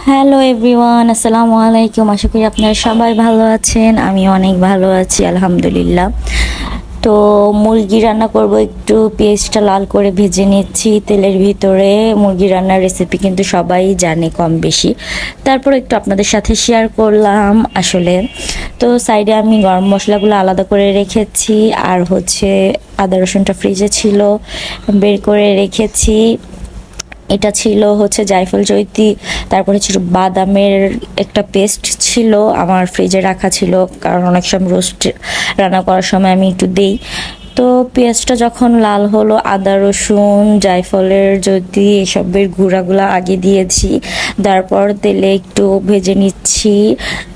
Hello everyone, আসসালামু আলাইকুম। আশা করি আপনারা সবাই ভালো আছেন। আমি অনেক ভালো আছি আলহামদুলিল্লাহ। তো মুরগি রান্না করব, একটু পেঁয়াজটা লাল করে ভেজে নিচ্ছি তেলের ভিতরে। মুরগি রান্নার রেসিপি কিন্তু সবাই জানে কম বেশি, তারপর একটু আপনাদের সাথে শেয়ার করলাম আসলে। তো সাইডে আমি গরম মশলাগুলো আলাদা করে রেখেছি, আর হচ্ছে আদা রসুনটা ফ্রিজে ছিল, বের করে রেখেছি। এটা ছিল হচ্ছে জায়ফল জয়িত্রী, তারপরে ছিল বাদামের একটা পেস্ট ছিল আমার ফ্রিজে রাখা ছিল, কারণ অনেক সময় রোস্ট রান্না করার সময় আমি একটু দেই। তো পেঁয়াজটা যখন লাল হলো, আদা রসুন জায়ফলের যদি এসবের গুঁড়াগুলো আগে দিয়েছি, তারপর তেলে একটু ভেজে নিচ্ছি।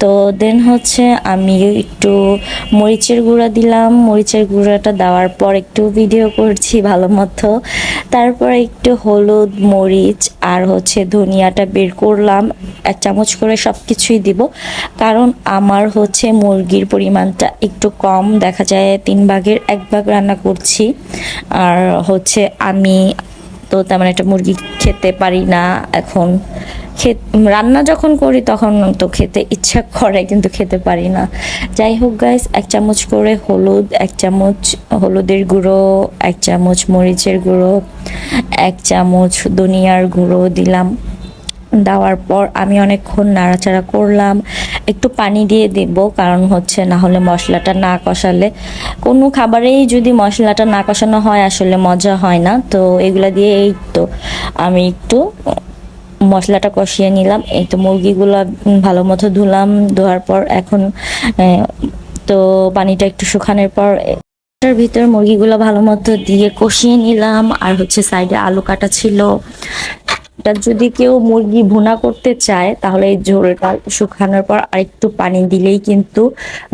তো দেন হচ্ছে আমি একটু মরিচের গুঁড়া দিলাম, মরিচের গুঁড়াটা দেওয়ার পর একটু ভিডিও করছি ভালো মতো। তারপর একটু হলুদ মরিচ আর হচ্ছে ধনিয়াটা বের করলাম, 1 চামচ করে সব কিছুই দিব, কারণ আমার হচ্ছে মুরগির পরিমাণটা একটু কম, দেখা যায় 3 ভাগের 1 ভাগ রান্না করছি। আর হচ্ছে আমি তো তেমন একটা মুরগি খেতে পারি না এখন। রান্না যখন করি তখন তো খেতে ইচ্ছা করে, কিন্তু খেতে পারি না। যাই হোক গাইস, 1 চামচ করে হলুদ, 1 চামচ হলুদের গুঁড়ো, 1 চামচ মরিচের গুঁড়ো, 1 চামচ ধনিয়ার গুঁড়ো দিলাম। দেওয়ার পর আমি অনেকক্ষণ নাড়াচাড়া করলাম। একটু পানি দিয়ে দেব, কারণ হচ্ছে না হলে মশলাটা না কষালে, কোনো খাবারেই যদি মশলাটা না কষানো হয় আসলে মজা হয় না। তো এগুলা দিয়ে এই তো আমি একটু মশলাটা কষিয়ে নিলাম। এই তো মুরগিগুলো ভালো মতো ধুলাম, ধোয়ার পর এখন তো পানিটা একটু শুকানোর পর এটার ভিতর মুরগিগুলো ভালো মতো দিয়ে কষিয়ে নিলাম। আর হচ্ছে সাইডে আলু কাটা ছিল। এটা যদি কেউ মুরগি ভুনা করতে চায় তাহলে এই ঝোলটা শুকানোর পর আরেকটু পানি দিলেই কিন্তু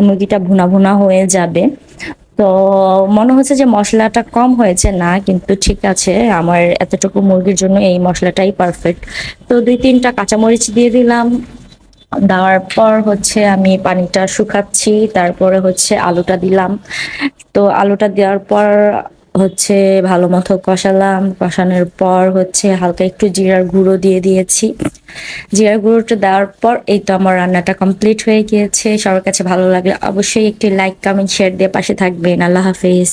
মুরগিটা ভুনা ভুনা হয়ে যাবে। তো মনে হচ্ছে যে মশলাটা কম হয়েছে, না কিন্তু ঠিক আছে, আমার এতটুকু মুরগির জন্য এই মশলাটাই পারফেক্ট। তো 2-3টা কাঁচামরিচ দিয়ে দিলাম। দেওয়ার পর হচ্ছে আমি পানিটা শুকাচ্ছি, তারপরে হচ্ছে আলুটা দিলাম। তো আলুটা দেওয়ার পর হচ্ছে ভালো মতো কষালাম, কষানোর পর হচ্ছে হালকা একটু জিরার গুঁড়ো দিয়ে দিয়েছি। জিরার গুঁড়োটা দেওয়ার পর এই তো আমার রান্নাটা কমপ্লিট হয়ে গিয়েছে। সবার কাছে ভালো লাগলে অবশ্যই একটি লাইক কমেন্ট শেয়ার দিয়ে পাশে থাকবেন। আল্লাহ হাফেজ।